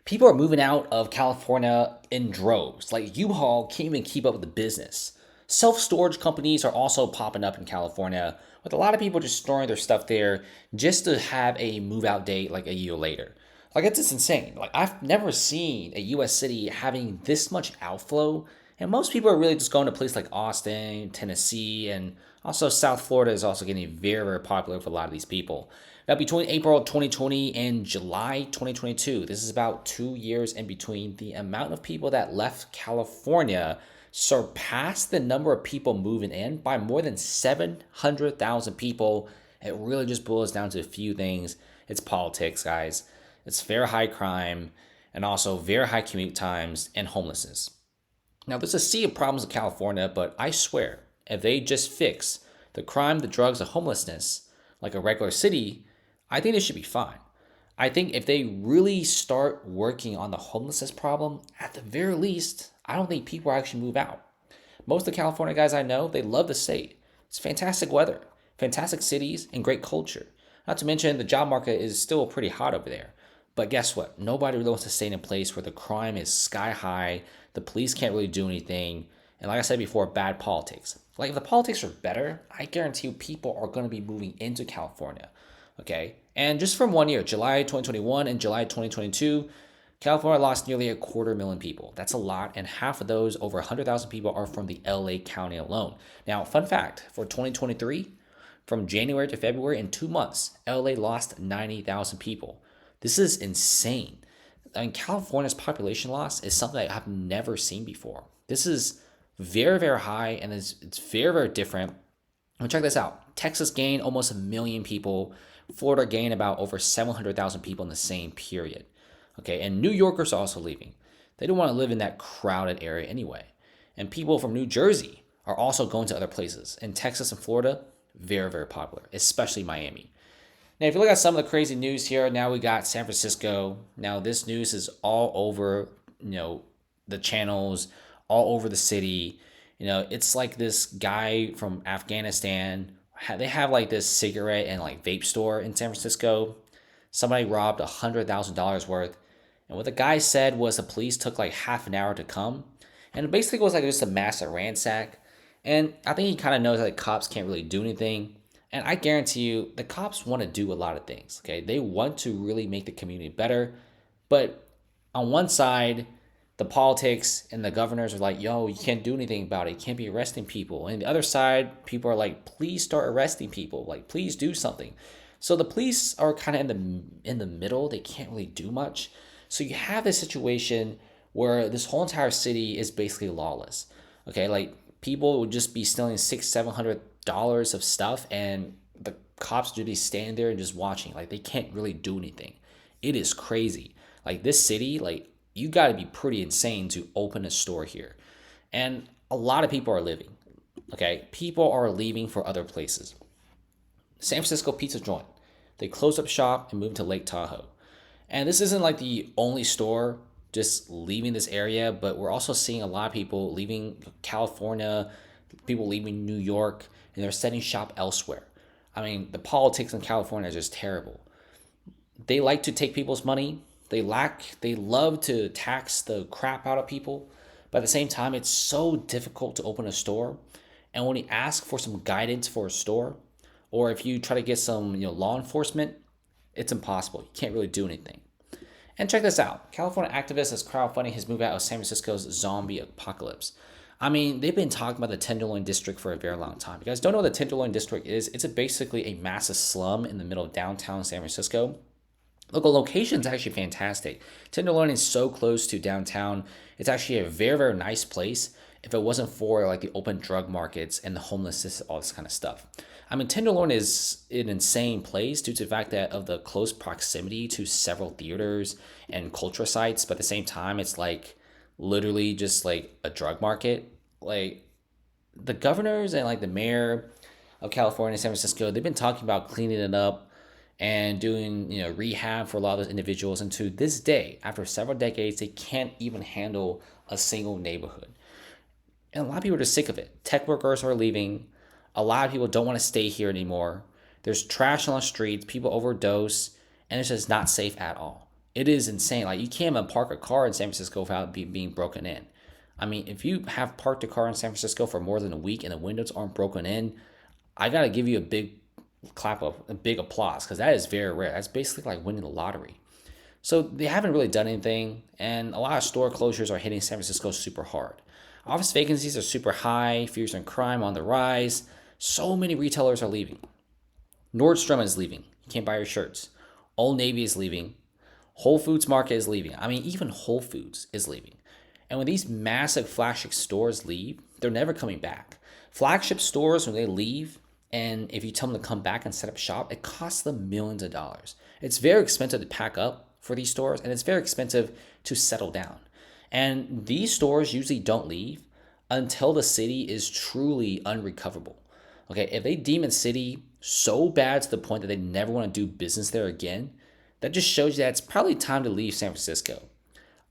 People are moving out of California in droves. Like U-Haul can't even keep up with the business. Self-storage companies are also popping up in California, with a lot of people just storing their stuff there just to have a move-out date like a year later. Like it's just insane. Like I've never seen a U.S. city having this much outflow, and most people are really just going to places like Austin, Tennessee, and also South Florida is also getting very, very popular for a lot of these people. Now, between April 2020 and July 2022, this is about 2 years in between, the amount of people that left California surpassed the number of people moving in by more than 700,000 people. It really just boils down to a few things. It's politics, guys. It's very high crime and also very high commute times and homelessness. Now, there's a sea of problems in California, but I swear, if they just fix the crime, the drugs, the homelessness like a regular city, I think they should be fine. I think if they really start working on the homelessness problem, at the very least, I don't think people actually move out. Most of the California guys I know, they love the state. It's fantastic weather, fantastic cities, and great culture. Not to mention the job market is still pretty hot over there. But guess what? Nobody really wants to stay in a place where the crime is sky high, the police can't really do anything, and like I said before, bad politics. Like if the politics are better, I guarantee you people are going to be moving into California. Okay? And just from 1 year, July 2021 and July 2022, California lost nearly 250,000 people. That's a lot, and half of those, over 100,000 people, are from the LA County alone. Now, fun fact for 2023, from January to February, in 2 months, LA lost 90,000 people. This is insane. I mean, California's population loss is something that I've never seen before. This is very, very high, and it's very, very different. Well, check this out. Texas gained almost 1 million people. Florida gained about over 700,000 people in the same period. Okay, and New Yorkers are also leaving. They don't want to live in that crowded area anyway. And people from New Jersey are also going to other places. In Texas and Florida, very, very popular, especially Miami. Now, if you look at some of the crazy news here, now we got San Francisco. Now, this news is all over, the channels, all over the city. It's like this guy from Afghanistan. They have like this cigarette and like vape store in San Francisco. Somebody robbed $100,000 worth. And what the guy said was the police took like half an hour to come. And it basically was like just a massive ransack. And I think he kind of knows that the cops can't really do anything. And I guarantee you, the cops want to do a lot of things. Okay, they want to really make the community better. But on one side, the politics and the governors are like, yo, you can't do anything about it. You can't be arresting people. And the other side, people are like, please start arresting people. Like, please do something. So the police are kind of in the middle. They can't really do much. So you have this situation where this whole entire city is basically lawless. Okay, like people would just be stealing $600-700 of stuff, and the cops would be standing there and just watching. Like they can't really do anything. It is crazy. Like this city, like you got to be pretty insane to open a store here. And a lot of people are leaving. Okay, people are leaving for other places. San Francisco Pizza Joint, they closed up shop and moved to Lake Tahoe. And this isn't like the only store just leaving this area, but we're also seeing a lot of people leaving California, people leaving New York, and they're setting shop elsewhere. I mean, the politics in California is just terrible. They like to take people's money. They love to tax the crap out of people. But at the same time, it's so difficult to open a store. And when you ask for some guidance for a store, or if you try to get some, law enforcement, it's impossible. You can't really do anything. And check this out. California activists is crowdfunding his move out of San Francisco's zombie apocalypse. I mean, they've been talking about the Tenderloin District for a very long time. You guys don't know what the Tenderloin District is? It's basically a massive slum in the middle of downtown San Francisco. Local location is actually fantastic. Tenderloin is so close to downtown. It's actually a very, very nice place if it wasn't for like the open drug markets and the homelessness, all this kind of stuff. I mean, Tenderloin is an insane place due to the fact that of the close proximity to several theaters and culture sites, but at the same time, it's like literally just like a drug market. Like the governors and like the mayor of California, San Francisco, they've been talking about cleaning it up and doing rehab for a lot of those individuals. And to this day, after several decades, they can't even handle a single neighborhood. And a lot of people are just sick of it. Tech workers are leaving. A lot of people don't want to stay here anymore. There's trash on the streets. People overdose, and it's just not safe at all. It is insane. Like, you can't even park a car in San Francisco without being broken in. I mean, if you have parked a car in San Francisco for more than a week and the windows aren't broken in, I gotta give you a big a big applause, because that is very rare. That's basically like winning the lottery. So they haven't really done anything, and a lot of store closures are hitting San Francisco super hard. Office vacancies are super high, fears and crime on the rise. So many retailers are leaving. Nordstrom is leaving. You can't buy your shirts. Old Navy is leaving. Whole Foods Market is leaving. I mean, even Whole Foods is leaving. And when these massive flagship stores leave, they're never coming back. Flagship stores, when they leave, and if you tell them to come back and set up shop, it costs them millions of dollars. It's very expensive to pack up for these stores, and it's very expensive to settle down. And these stores usually don't leave until the city is truly unrecoverable. Okay, if they deem a city so bad to the point that they never want to do business there again, that just shows you that it's probably time to leave San Francisco.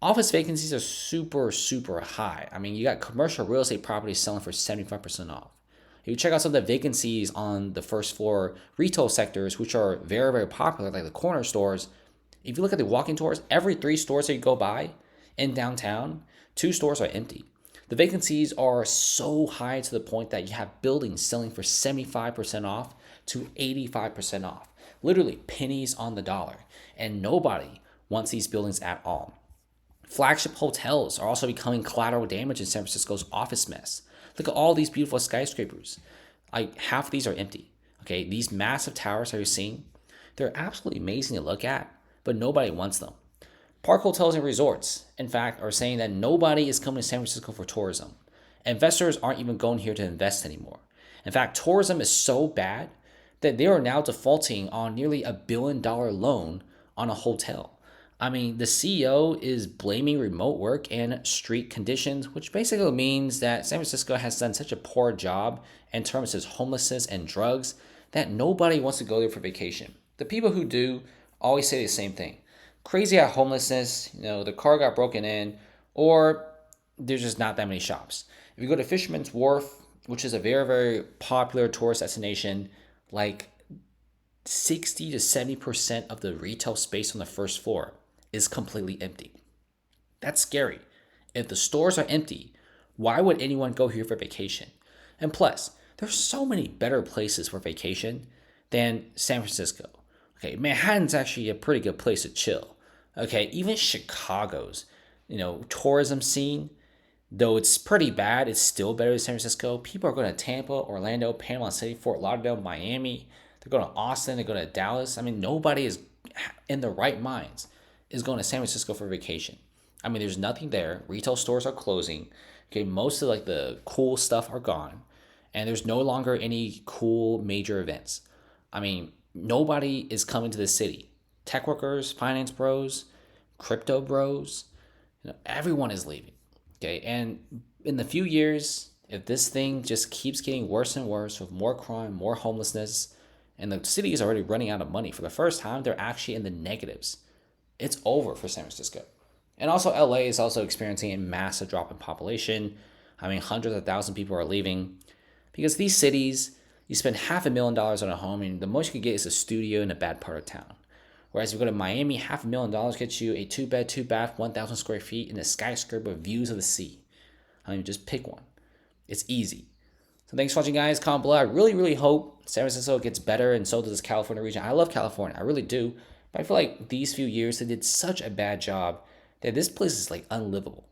Office vacancies are super, super high. I mean, you got commercial real estate properties selling for 75% off. If you check out some of the vacancies on the first floor retail sectors, which are very, very popular, like the corner stores, if you look at the walking tours, every 3 stores that you go by in downtown, 2 stores are empty. The vacancies are so high to the point that you have buildings selling for 75% off to 85% off. Literally pennies on the dollar. And nobody wants these buildings at all. Flagship hotels are also becoming collateral damage in San Francisco's office mess. Look at all these beautiful skyscrapers. Like, half of these are empty. Okay, these massive towers that you're seeing, they're absolutely amazing to look at, but nobody wants them. Park hotels and resorts, in fact, are saying that nobody is coming to San Francisco for tourism. Investors aren't even going here to invest anymore. In fact, tourism is so bad that they are now defaulting on nearly $1 billion loan on a hotel. I mean, the CEO is blaming remote work and street conditions, which basically means that San Francisco has done such a poor job in terms of homelessness and drugs that nobody wants to go there for vacation. The people who do always say the same thing. Crazy at homelessness, the car got broken in, or there's just not that many shops. If you go to Fisherman's Wharf, which is a very, very popular tourist destination, like 60 to 70% of the retail space on the first floor is completely empty. That's scary. If the stores are empty, why would anyone go here for vacation? And plus, there's so many better places for vacation than San Francisco. Okay, Manhattan's actually a pretty good place to chill. Okay, even Chicago's, tourism scene, though it's pretty bad, it's still better than San Francisco. People are going to Tampa, Orlando, Panama City, Fort Lauderdale, Miami. They're going to Austin, they're going to Dallas. I mean, nobody is in the right minds is going to San Francisco for vacation. I mean, there's nothing there. Retail stores are closing. Okay, most of the cool stuff are gone, and there's no longer any cool major events. I mean, nobody is coming to the city. Tech workers, finance bros, crypto bros, everyone is leaving. Okay, and in the few years, if this thing just keeps getting worse and worse with more crime, more homelessness, and the city is already running out of money, for the first time, they're actually in the negatives. It's over for San Francisco. And also, LA is also experiencing a massive drop in population. I mean, hundreds of thousands of people are leaving because these cities, you spend $500,000 on a home, and the most you can get is a studio in a bad part of town. Whereas if you go to Miami, $500,000 gets you a 2-bed, 2-bath, 1,000 square feet in a skyscraper with views of the sea. I mean, just pick one. It's easy. So thanks for watching, guys. Comment below. I really, really hope San Francisco gets better, and so does this California region. I love California. I really do. But I feel like these few years, they did such a bad job that this place is like unlivable.